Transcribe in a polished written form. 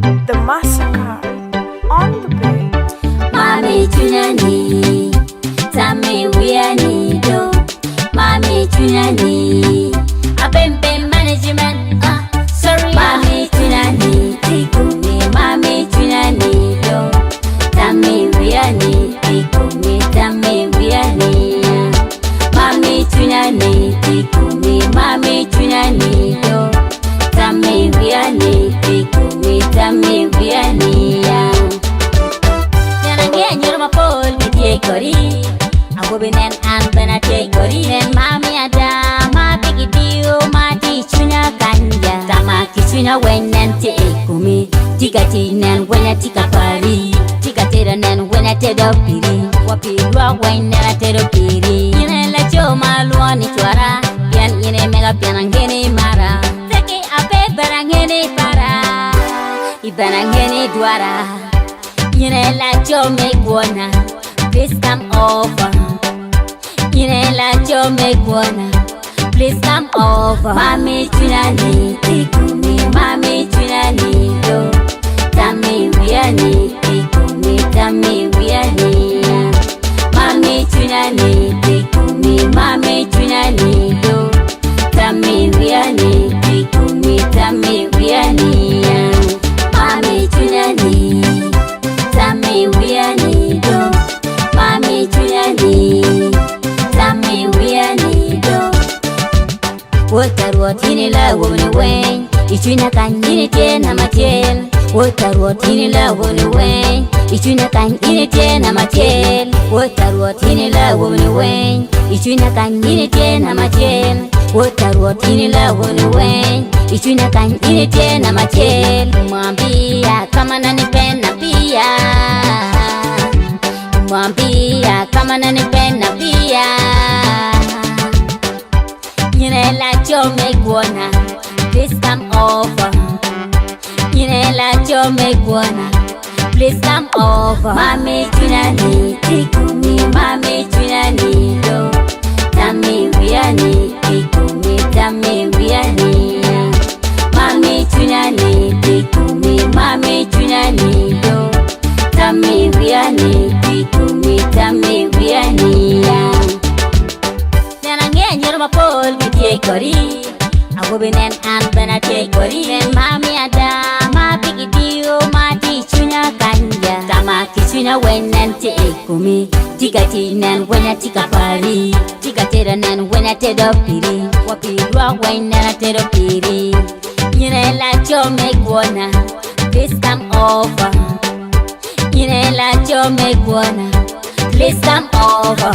The massacre on the beat. Mami Tunani, Tami Wiani do. Mami Tunani, Abembe management. Sorry. Mami Tunani, Tikumi. Mami Tunani do. Tami Wiani, Tikumi. Tami Wiani. Mami Tunani, Tikumi. Mami Tunani do. Tami Wiani, Tikumi. Tami Wiani. Kori, aku binen an bena kori. Nen mami ada, ma bigi dio, ma ti chunya kanja. Tama kichunya wenen te ekumi, tika tinen wenya tika pari, tika tera nen wenya tedo piri, wapi lua wenya tedo piri. Yine la choma luani tuara, yan yine mega pianangeni mara, teki ape barangeni para, ibarangeni duara. Yine la chome guana. Please come over. Yine la chome guana. Please come over. Mami Tunani, Tikumi. Mami Tunani do. Tami Wiani, Tikumi. Tami Wiani. Mami Tunani, Tikumi. Mami Tunani do. Tami Wiani, Tikumi. Tami Wiani. Mami Tunani, Tami Wiani do. Mami Tunani, Tami Wiani do. Wotarwatini la woni wen, ichuna kanyini tena matiel. Wotarwatini la woni wen, ichuna kanyini tena matiel. Wotarwatini la woni wen, ichuna kanyini tena matiel. Wotarwatini la woni wen, ichuna kanyini tena matiel. Mwambia kama nanipenda pia. Mwambia kama nanipenda pia. Yine la chome guana. Please come over. Yine la chome guana. Please come over. Mami Tunani, Tikumi. Mami Tunani do. Tami Wiani, Tikumi. Tami Wiani. Mami Tunani, Tikumi. Mami Tunani do. Tami Wiani, Tikumi. Tami Wiani. Nanange nyurma pol bitie kori. Aku binen an bena te kori. Nen mami ada, ma bigi dio, ma ti chunya kanja. Tama kichunya wenen te ekumi. Tika tinen wenya tika pari. Tika tera nen wenya te do piri. Wapi lua wenya te do piri. Yine la chome guana. Please come over. Yine la chome guana. Please come over.